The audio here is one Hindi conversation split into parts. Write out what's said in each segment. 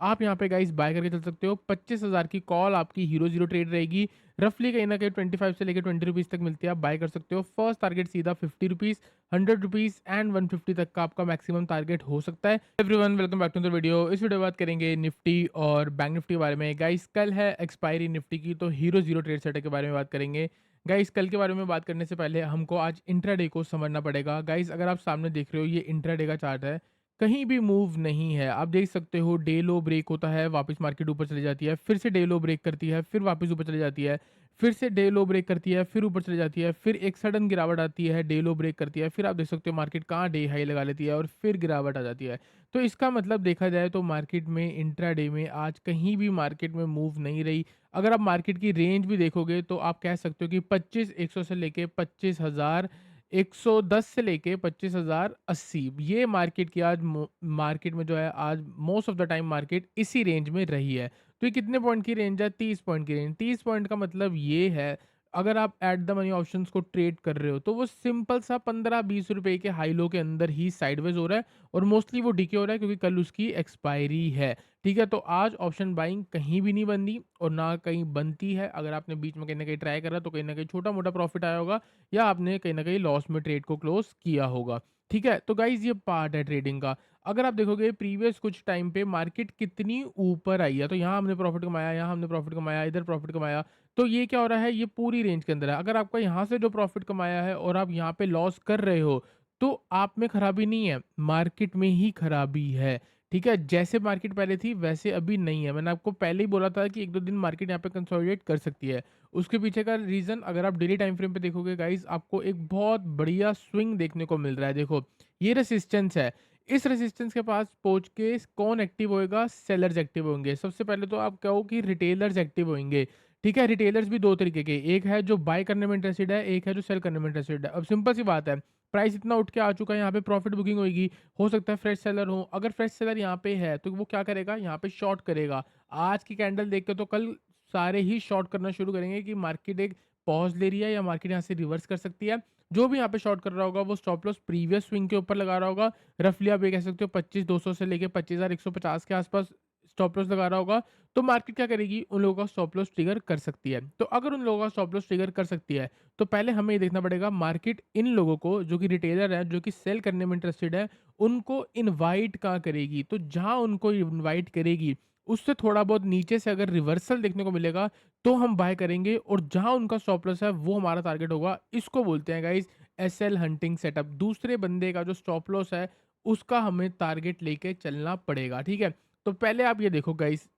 आप यहाँ पे गाइस बाय करके चल सकते हो। 25,000 की कॉल आपकी हीरो ज़ीरो ट्रेड रहेगी। रफली कहीं न कहीं 25 से लेके ₹20 तक मिलती है, आप बाय कर सकते हो। फर्स्ट टारगेट सीधा ₹50, ₹100 एंड 150 तक का आपका मैक्सिमम टारगेट हो सकता है। Everyone welcome back to the video. इस वीडियो में बात करेंगे निफ्टी और बैंक निफ्टी के बारे में। गाइस कल है एक्सपायरी निफ्टी की, तो हीरो ज़ीरो ट्रेड सेटअप के बारे में बात करेंगे। गाइस कल के बारे में बात करने से पहले हमको आज इंट्राडे को समझना पड़ेगा। गाइस अगर आप सामने देख रहे हो, ये इंट्राडे का चार्ट है, कहीं भी मूव नहीं है। आप देख सकते हो डे लो ब्रेक होता है, वापस मार्केट ऊपर चली जाती है, फिर से डे लो ब्रेक करती है, फिर वापस ऊपर चली जाती है, फिर से डे लो ब्रेक करती है, फिर ऊपर चली जाती है, फिर एक सडन गिरावट आती है, डे लो ब्रेक करती है, फिर आप देख सकते हो मार्केट कहाँ डे हाई लगा लेती है और फिर गिरावट आ जाती है। तो इसका मतलब देखा जाए तो मार्केट में इंट्राडे में आज कहीं भी मार्केट में मूव नहीं रही। अगर आप मार्केट की रेंज भी देखोगे तो आप कह सकते हो कि 25,100 से लेके 25,110 से लेके 25,080, ये मार्केट की आज मार्केट में जो है आज most of the time market इसी रेंज में रही है। तो ये कितने पॉइंट की रेंज है? 30 पॉइंट की रेंज। 30 पॉइंट का मतलब ये है, अगर आप एट द मनी ऑप्शंस को ट्रेड कर रहे हो तो वो सिंपल सा 15-20 रुपए के हाई लो के अंदर ही साइडवेज हो रहा है और मोस्टली वो डीके हो रहा है क्योंकि कल उसकी एक्सपायरी है। ठीक है, तो आज ऑप्शन बाइंग कहीं भी नहीं बनी और ना कहीं बनती है। अगर आपने बीच में कहीं ना कहीं ट्राई करा तो कहीं ना कहीं छोटा मोटा प्रॉफिट आया होगा या आपने कहीं न कहीं लॉस में ट्रेड को क्लोज़ किया होगा। ठीक है? तो गाइज़ ये पार्ट है ट्रेडिंग का। अगर आप देखोगे प्रीवियस कुछ टाइम पे मार्केट कितनी ऊपर आई है, तो यहाँ हमने प्रॉफिट कमाया, यहाँ हमने प्रॉफिट कमाया, इधर प्रॉफिट कमाया। तो ये क्या हो रहा है, ये पूरी रेंज के अंदर है। अगर आपका यहाँ से जो प्रॉफिट कमाया है और आप यहाँ पे लॉस कर रहे हो, तो आप में खराबी नहीं है, मार्केट में ही खराबी है। ठीक है? जैसे मार्केट पहले थी वैसे अभी नहीं है। मैंने आपको पहले ही बोला था कि 1-2 दिन मार्केट यहाँ पे कंसोलिडेट कर सकती है। उसके पीछे का रीज़न अगर आप डेली टाइम फ्रेम पे देखोगे गाइस, आपको एक बहुत बढ़िया स्विंग देखने को मिल रहा है। देखो, ये रेजिस्टेंस है। इस रेजिस्टेंस के पास पहुँच के कौन एक्टिव होएगा? सेलर्स एक्टिव होंगे। सबसे पहले तो आप कहो कि रिटेलर्स एक्टिव होंगे। ठीक है? रिटेलर्स भी 2 तरीके के, एक है जो बाय करने में इंटरेस्टेड है, एक है जो सेल करने में इंटरेस्टेड है। अब सिंपल सी बात है, प्राइस इतना उठ के आ चुका है, यहाँ पे प्रॉफिट बुकिंग होएगी। हो सकता है फ्रेश सेलर हो, अगर फ्रेश सेलर यहाँ पे है तो वो क्या करेगा? यहाँ पे शॉर्ट करेगा। आज की कैंडल देख के तो कल सारे ही शॉर्ट करना शुरू करेंगे कि मार्केट एक पॉज़ ले रही है या मार्केट यहाँ से रिवर्स कर सकती है। जो भी यहाँ पे शॉर्ट कर रहा होगा वो स्टॉप लॉस प्रीवियस स्विंग के ऊपर लगा रहा होगा। रफली आप ये कह सकते हो 25,200 से लेके 25,150 के आसपास स्टॉप लॉस लगा रहा होगा। तो मार्केट क्या करेगी? उन लोगों का स्टॉप लॉस ट्रिगर कर सकती है। तो अगर उन लोगों का स्टॉप लॉस ट्रिगर कर सकती है, तो पहले हमें ये देखना पड़ेगा मार्केट इन लोगों को, जो कि रिटेलर है, जो कि सेल करने में इंटरेस्टेड है, उनको इनवाइट कहाँ करेगी? तो जहाँ उनको इनवाइट करेगी उससे थोड़ा बहुत नीचे से अगर रिवर्सल देखने को मिलेगा तो हम बाय करेंगे और जहां उनका स्टॉप लॉस है वो हमारा टारगेट होगा। इसको बोलते हैं गाइस एसएल हंटिंग सेटअप। दूसरे बंदे का जो स्टॉप लॉस है उसका हमें टारगेट लेके चलना पड़ेगा। ठीक है, तो पहले आप ये देखो गाइस,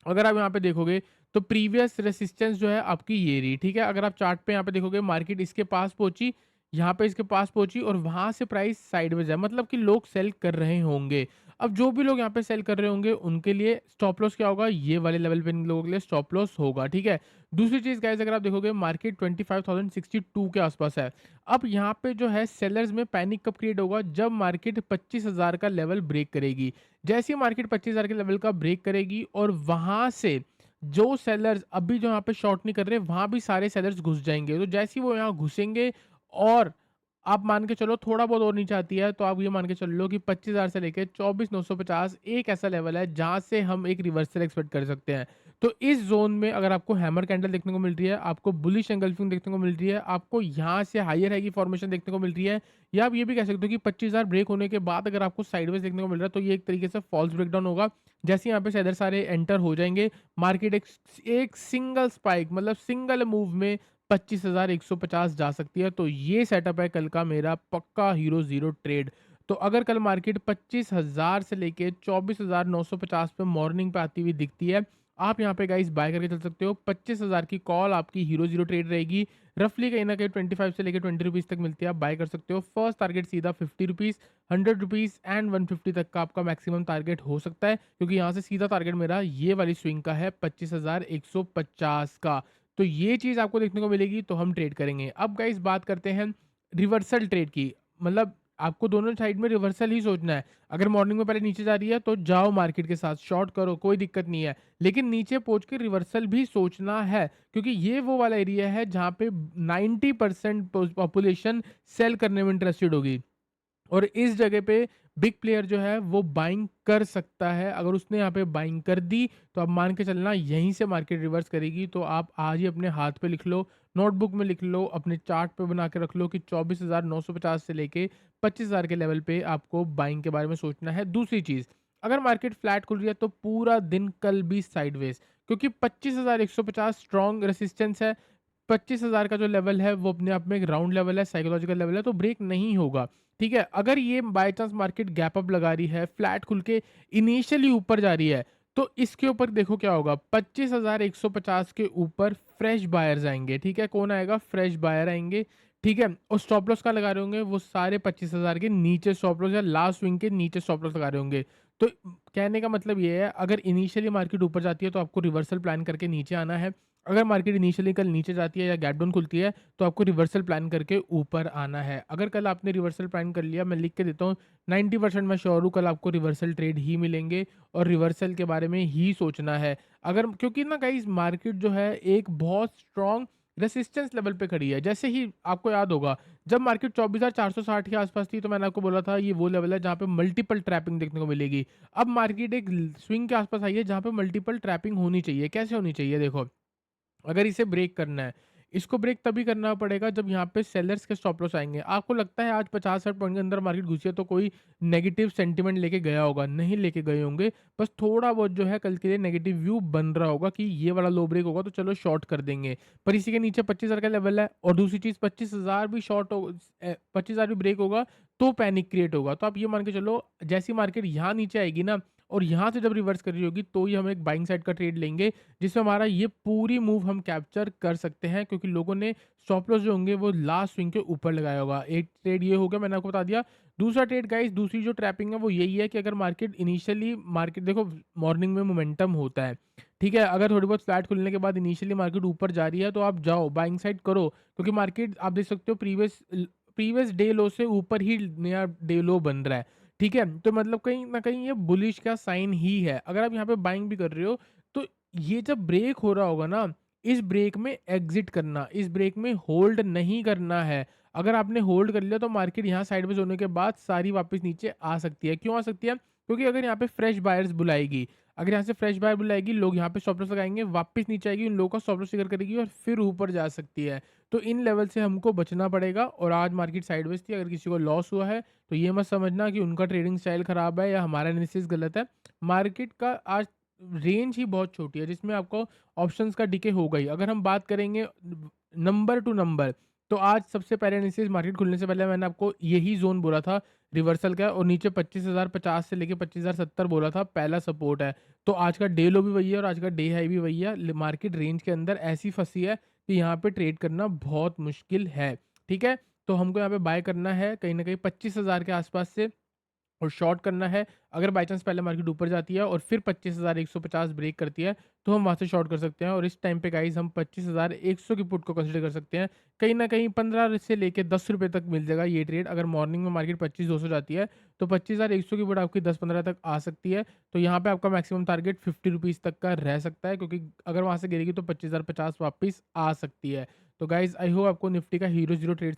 अगर आप यहाँ पे देखोगे तो प्रीवियस रेसिस्टेंस जो है आपकी ये रही। ठीक है, अगर आप चार्ट पे यहाँ पे देखोगे मार्केट इसके पास पहुंची, यहाँ पे इसके पास पहुंची और वहां से प्राइस साइडवेज है, मतलब कि लोग सेल कर रहे होंगे। अब जो भी लोग यहाँ पे सेल कर रहे होंगे उनके लिए स्टॉप लॉस क्या होगा? ये वाले लेवल पे इन लोगों के लिए स्टॉप लॉस होगा। ठीक है, दूसरी चीज गाइस, अगर आप देखोगे मार्केट 25,062 के आसपास है। अब यहाँ पे जो है सेलर्स में पैनिक कब क्रिएट होगा? जब मार्केट 25,000 का लेवल ब्रेक करेगी। जैसे ही मार्केट 25,000 के लेवल का ब्रेक करेगी और वहां से जो सेलर्स अभी जो यहाँ पे शॉर्ट नहीं कर रहे, वहां भी सारे सेलर्स घुस जाएंगे। तो जैसे ही वो यहाँ घुसेंगे और आप मान के चलो थोड़ा बहुत और नीचे आती है, तो आप ये मान के चल लो कि 25,000 से लेके 24,950 एक ऐसा लेवल है जहां से हम एक रिवर्सल एक्सपेक्ट कर सकते हैं। तो इस जोन में अगर आपको हैमर कैंडल देखने को मिल रही है, आपको बुलिश एंगल्फिंग देखने को मिल रही है, आपको यहाँ से हायर है की फॉर्मेशन देखने को मिल रही है, या आप ये भी कह सकते हो कि 25,000 ब्रेक होने के बाद अगर आपको साइडवेज देखने को मिल रहा है, तो ये एक तरीके से फॉल्स ब्रेकडाउन होगा। जैसे यहाँ पे सेलर सारे एंटर हो जाएंगे, मार्केट एक सिंगल स्पाइक, मतलब सिंगल मूव में 25,150 जा सकती है। तो ये सेटअप है कल का मेरा पक्का हीरो ज़ीरो ट्रेड। तो अगर कल मार्केट 25,000 से लेके 24,950 पे मॉर्निंग पे आती हुई दिखती है, आप यहाँ पे गाइस बाय करके चल सकते हो। 25,000 की कॉल आपकी हीरो ज़ीरो ट्रेड रहेगी। रफली कहीं न कहीं 25 से लेके ₹20 तक मिलती है, आप बाय कर सकते हो। फर्स्ट टारगेट सीधा ₹50, ₹100 एंड 150 तक का आपका मैक्सिमम टारगेट हो सकता है, क्योंकि यहाँ से सीधा टारगेट मेरा ये वाली स्विंग का है 25,150 का। तो ये चीज़ आपको देखने को मिलेगी, तो हम ट्रेड करेंगे। अब गाइस बात करते हैं रिवर्सल ट्रेड की। मतलब आपको दोनों साइड में रिवर्सल ही सोचना है। अगर मॉर्निंग में पहले नीचे जा रही है तो जाओ मार्केट के साथ, शॉर्ट करो, कोई दिक्कत नहीं है। लेकिन नीचे पहुँच के रिवर्सल भी सोचना है, क्योंकि ये वो वाला एरिया है जहाँ पे 90% पॉपुलेशन सेल करने में इंटरेस्टेड होगी। और इस जगह पे बिग प्लेयर जो है वो बाइंग कर सकता है। अगर उसने यहाँ पे बाइंग कर दी तो अब मान के चलना यहीं से मार्केट रिवर्स करेगी। तो आप आज ही अपने हाथ पे लिख लो, नोटबुक में लिख लो, अपने चार्ट पे बना के रख लो कि 24,950 से लेके 25,000 के लेवल पे आपको बाइंग के बारे में सोचना है। दूसरी चीज़, अगर मार्केट फ्लैट खुल रही है तो पूरा दिन कल भी साइडवेज, क्योंकि 25,150 स्ट्रॉन्ग रेसिस्टेंस है। 25,000 का जो लेवल है वो अपने आप में एक राउंड लेवल है, साइकोलॉजिकल लेवल है, तो ब्रेक नहीं होगा। ठीक है? अगर ये by chance market gap up लगा रही है, फ्लैट खुल के इनिशियली ऊपर जा रही है, तो इसके ऊपर देखो क्या होगा, 25,150 के ऊपर फ्रेश बायर्स आएँगे। ठीक है? कौन आएगा? फ्रेश बायर आएँगे। ठीक है? और स्टॉप लॉस कहाँ लगा रहे होंगे? वो सारे 25,000 के नीचे स्टॉप लॉस या लास्ट स्विंग के नीचे स्टॉप लॉस लगा रहे होंगे। तो कहने का मतलब ये है, अगर इनिशियली मार्केट ऊपर जाती है तो आपको रिवर्सल प्लान करके नीचे आना है। अगर मार्केट इनिशियली कल नीचे जाती है या गैप डाउन खुलती है तो आपको रिवर्सल प्लान करके ऊपर आना है। अगर कल आपने रिवर्सल प्लान कर लिया, मैं लिख के देता हूँ, 90% मैं श्योर हूँ कल आपको रिवर्सल ट्रेड ही मिलेंगे और रिवर्सल के बारे में ही सोचना है। अगर क्योंकि ना गाइस मार्केट जो है एक बहुत स्ट्रॉन्ग रेसिस्टेंस लेवल पे खड़ी है। जैसे ही आपको याद होगा, जब मार्केट 24,460 के आसपास थी तो मैंने आपको बोला था ये वो लेवल है जहाँ पे मल्टीपल ट्रैपिंग देखने को मिलेगी। अब मार्केट एक स्विंग के आसपास आई है जहाँ पे मल्टीपल ट्रैपिंग होनी चाहिए। कैसे होनी चाहिए देखो, अगर इसे ब्रेक करना है, इसको ब्रेक तभी करना पड़ेगा जब यहाँ पे सेलर्स के स्टॉप लॉस आएँगे। आपको लगता है आज 50-60 पॉइंट के अंदर मार्केट घुसी है तो कोई नेगेटिव सेंटिमेंट लेके गया होगा, नहीं लेके गए होंगे। बस थोड़ा बहुत जो है कल के लिए नेगेटिव व्यू बन रहा होगा कि ये वाला लो ब्रेक होगा तो चलो शॉर्ट कर देंगे। पर इसी के नीचे 25,000 का लेवल है और दूसरी चीज़ 25,000 भी शॉर्ट हो 25,000 भी ब्रेक होगा तो पैनिक क्रिएट होगा। तो आप ये मान के चलो, जैसी मार्केट यहाँ नीचे आएगी ना और यहाँ से जब रिवर्स कर रही होगी तो ही हम एक बाइंग साइड का ट्रेड लेंगे, जिसमें हमारा ये पूरी मूव हम कैप्चर कर सकते हैं, क्योंकि लोगों ने स्टॉप लॉस जो होंगे वो लास्ट स्विंग के ऊपर लगाया होगा। एक ट्रेड ये हो गया, मैंने आपको बता दिया। दूसरा ट्रेड गाइस, दूसरी जो ट्रैपिंग है वो यही है कि अगर मार्केट इनिशियली मार्केट देखो मॉर्निंग में मोमेंटम होता है, ठीक है? अगर थोड़ी बहुत फ्लैट खुलने के बाद इनिशियली मार्केट ऊपर जा रही है तो आप जाओ बाइंग साइड करो, क्योंकि मार्केट आप देख सकते हो प्रीवियस डे लो से ऊपर ही नया डे लो बन रहा है। ठीक है? तो मतलब कहीं न कहीं ये बुलिश का साइन ही है। अगर आप यहाँ पे बाइंग भी कर रहे हो तो ये जब ब्रेक हो रहा होगा ना, इस ब्रेक में एग्ज़िट करना, इस ब्रेक में होल्ड नहीं करना है। अगर आपने होल्ड कर लिया तो मार्केट यहाँ साइडवेज़ होने के बाद सारी वापस नीचे आ सकती है। क्यों आ सकती है? क्योंकि अगर यहाँ पे फ्रेश बायर्स बुलाएगी, अगर यहाँ से फ्रेश बायर बुलाएगी, लोग यहाँ पे स्टॉप लॉस लगाएँगे, वापस नीचे आएगी, उन लोगों का स्टॉप लॉस ट्रिगर करेगी और फिर ऊपर जा सकती है। तो इन लेवल से हमको बचना पड़ेगा और आज मार्केट साइडवेज़ थी, अगर किसी को लॉस हुआ है तो ये मत समझना कि उनका ट्रेडिंग स्टाइल खराब है या हमारा एनालिसिस गलत है। मार्केट का आज रेंज ही बहुत छोटी है जिसमें आपको ऑप्शंस का डिके होगा ही। अगर हम बात करेंगे नंबर टू नंबर, तो आज सबसे पहले एनालिसिस मार्केट खुलने से पहले मैंने आपको यही ज़ोन बोला था रिवर्सल का, और नीचे 25,050 से लेके 25,070 बोला था पहला सपोर्ट है। तो आज का डे लो भी वही है और आज का डे हाई भी वही है। मार्केट रेंज के अंदर ऐसी फँसी है कि यहाँ पे ट्रेड करना बहुत मुश्किल है। ठीक है? तो हमको यहाँ पे बाय करना है कहीं न कहीं 25,000 के आसपास से और शॉर्ट करना है। अगर बाय चांस पहले मार्केट ऊपर जाती है और फिर 25,150 ब्रेक करती है, तो हम वहाँ से शॉर्ट कर सकते हैं और इस टाइम पे गाइज़ हम 25,100 की पुट को कंसीडर कर सकते हैं। कहीं न कहीं 15 से लेके ₹10 तक मिल जाएगा ये ट्रेड। अगर मॉर्निंग में मार्केट 25,200 जाती है, तो 25,100 की पुट आपकी 10-15 तक आ सकती है। तो यहाँ पे आपका मैक्सिमम टारगेट ₹50 तक का रह सकता है, क्योंकि अगर वहाँ से गिरेगी तो 25,050 वापस आ सकती है। तो गाइज़ आई होप आपको निफ्टी का हीरो ज़ीरो ट्रेड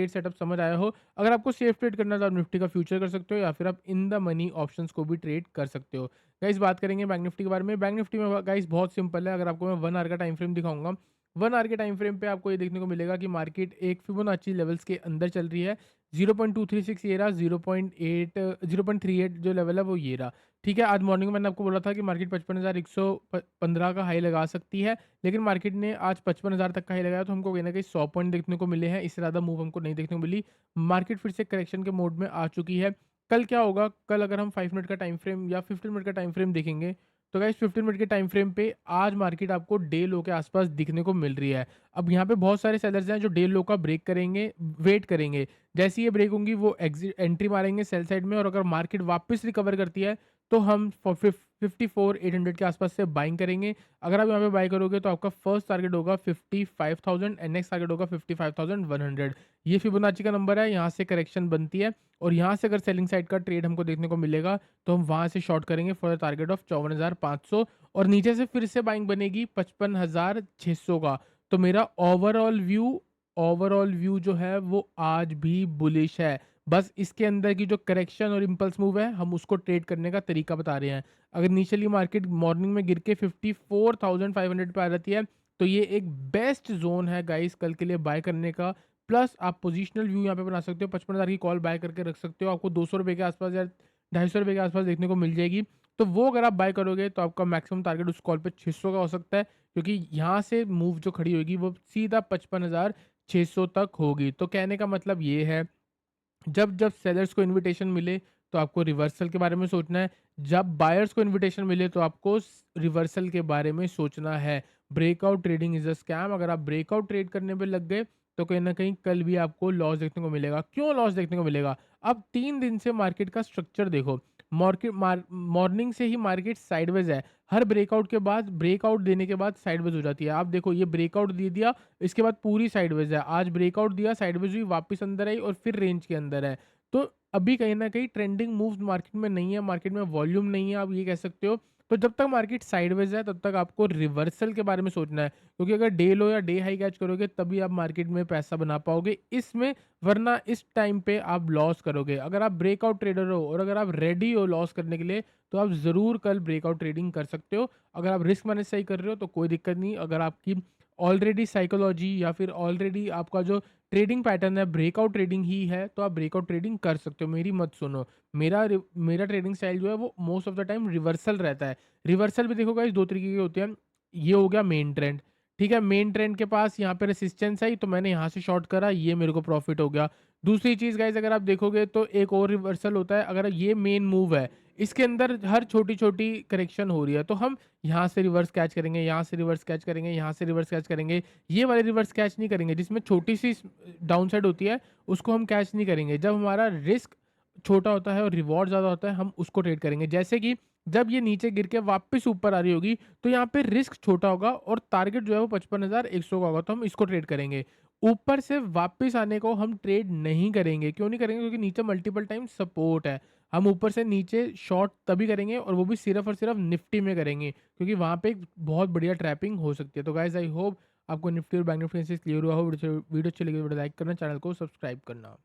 सेटअप समझ आया हो। अगर आपको सेफ ट्रेड करना है तो आप निफ्टी का फ्यूचर कर सकते हो या फिर आप इन द मनी ऑप्शंस को भी ट्रेड कर सकते हो। गाइस बात करेंगे बैंक निफ्टी के बारे में। बैंक निफ्टी में गाइस बहुत सिंपल है। अगर आपको मैं 1 आवर का टाइम फ्रेम दिखाऊँगा, 1 आवर के टाइम फ्रेम पे आपको ये देखने को मिलेगा कि मार्केट एक फिबोनाची लेवल्स के अंदर चल रही है। 0.236 ये रहा, 0.38 जो लेवल है वो ये रहा। ठीक है, आज मॉर्निंग में मैंने आपको बोला था कि मार्केट 55,115 का हाई लगा सकती है, लेकिन मार्केट ने आज 55,000 तक का हाई लगाया, तो हमको कहीं न कहीं 100 पॉइंट देखने को मिले हैं, इससे ज़्यादा मूव हमको नहीं देखने को मिली। मार्केट फिर से करेक्शन के मोड में आ चुकी है। कल क्या होगा, कल अगर हम 5 मिनट का टाइम फ्रेम या 15 मिनट का टाइम फ्रेम देखेंगे, तो गाइस 15 मिनट के टाइम फ्रेम पे आज मार्केट आपको डे लो के आसपास दिखने को मिल रही है। अब यहाँ पे बहुत सारे सेलर्स हैं जो डे लो का ब्रेक करेंगे, वेट करेंगे। जैसे ही ये ब्रेक होंगी वो एंट्री मारेंगे सेल साइड में, और अगर मार्केट वापस रिकवर करती है तो हम 54,800 के आसपास से बाइंग करेंगे। अगर आप यहाँ पे बाय करोगे तो आपका फर्स्ट टारगेट होगा 55,000 एंड नेक्स्ट टारगेट होगा 55,100। ये फिबोनाची का नंबर है, यहाँ से करेक्शन बनती है और यहाँ से अगर सेलिंग साइड का ट्रेड हमको देखने को मिलेगा तो हम वहाँ से शॉर्ट करेंगे फॉर द टारगेट ऑफ 54,500, और नीचे से फिर से बाइंग बनेगी 55,600 का। तो मेरा ओवरऑल व्यू जो है वो आज भी बुलिश है। बस इसके अंदर की जो करेक्शन और इम्पल्स मूव है, हम उसको ट्रेड करने का तरीका बता रहे हैं। अगर इनिशियली मार्केट मॉर्निंग में गिर के 54,500 पे आ जाती है, तो ये एक बेस्ट ज़ोन है गाइस कल के लिए बाय करने का। प्लस आप पोजिशनल व्यू यहाँ पे बना सकते हो, 55,000 की कॉल बाय करके रख सकते हो। आपको ₹200 के आसपास या ₹250 के आसपास देखने को मिल जाएगी। तो वो अगर आप बाय करोगे तो आपका मैक्सिमम टारगेट उस कॉल पे 600 का हो सकता है, क्योंकि यहाँ से मूव जो खड़ी होगी वो सीधा 55,600 तक होगी। तो कहने का मतलब ये है, जब जब सेलर्स को इनविटेशन मिले तो आपको रिवर्सल के बारे में सोचना है, जब बायर्स को इनविटेशन मिले तो आपको रिवर्सल के बारे में सोचना है। Breakout trading is a scam. अगर आप ब्रेकआउट ट्रेड करने पे लग गए तो कहीं ना कहीं कल भी आपको लॉस देखने को मिलेगा। क्यों लॉस देखने को मिलेगा? अब 3 दिन से मार्केट का स्ट्रक्चर देखो। मॉर्निंग से ही मार्केट साइडवेज है। हर ब्रेकआउट के बाद, ब्रेकआउट देने के बाद साइडवेज हो जाती है। आप देखो, ये ब्रेकआउट दे दिया, इसके बाद पूरी साइडवेज है। आज ब्रेकआउट दिया, साइडवेज हुई, वापस अंदर आई और फिर रेंज के अंदर है। तो अभी कहीं न कहीं ट्रेंडिंग मूव्स मार्केट में नहीं है, मार्केट में वॉल्यूम नहीं है, आप ये कह सकते हो। तो जब तक मार्केट साइडवेज है तब तक आपको रिवर्सल के बारे में सोचना है, क्योंकि अगर डे लो या डे हाई कैच करोगे तभी आप मार्केट में पैसा बना पाओगे इसमें, वरना इस टाइम पे आप लॉस करोगे। अगर आप ब्रेकआउट ट्रेडर हो और अगर आप रेडी हो लॉस करने के लिए, तो आप ज़रूर कल ब्रेकआउट ट्रेडिंग कर सकते हो। अगर आप रिस्क मैनेज सही कर रहे हो तो कोई दिक्कत नहीं। अगर आपकी ऑलरेडी साइकोलॉजी या फिर ऑलरेडी आपका जो ट्रेडिंग पैटर्न है ब्रेकआउट ट्रेडिंग ही है, तो आप ब्रेकआउट ट्रेडिंग कर सकते हो। मेरी मत सुनो। मेरा ट्रेडिंग स्टाइल जो है वो most of the time reversal रहता है। रिवर्सल भी देखो गाइस 2 तरीके के होते हैं। ये हो गया मेन ट्रेंड, ठीक है? मेन ट्रेंड के पास यहाँ पे रेजिस्टेंस आई तो मैंने यहाँ से शॉर्ट करा, ये मेरे को प्रॉफिट हो गया। दूसरी चीज़ गाइस, अगर आप देखोगे तो एक और रिवर्सल होता है। अगर ये मेन मूव है, इसके अंदर हर छोटी-छोटी करेक्शन हो रही है, तो हम यहाँ से रिवर्स कैच करेंगे, यहाँ से रिवर्स कैच करेंगे, यहाँ से रिवर्स कैच करेंगे। ये वाले रिवर्स कैच नहीं करेंगे जिसमें छोटी-सी डाउनसाइड होती है, उसको हम कैच नहीं करेंगे। जब हमारा रिस्क छोटा होता है और रिवॉर्ड ज़्यादा होता है, हम उसको ट्रेड करेंगे। जैसे कि जब ये नीचे गिर के वापस ऊपर आ रही होगी, तो यहाँ पे रिस्क छोटा होगा और टारगेट जो है वो 55,100 का होगा, तो हम इसको ट्रेड करेंगे। ऊपर से वापस आने को हम ट्रेड नहीं करेंगे। क्यों नहीं करेंगे? क्योंकि नीचे मल्टीपल टाइम सपोर्ट है। हम ऊपर से नीचे शॉर्ट तभी करेंगे और वो भी सिर्फ़ और सिर्फ़ निफ्टी में करेंगे, क्योंकि वहाँ पे एक बहुत बढ़िया ट्रैपिंग हो सकती है। तो गाइज़, आई होप आपको निफ्टी और बैंक निफ्टी एनालिसिस क्लियर हुआ हो। वीडियो अच्छी लगी तो वीडियो लाइक करना, चैनल को सब्सक्राइब करना।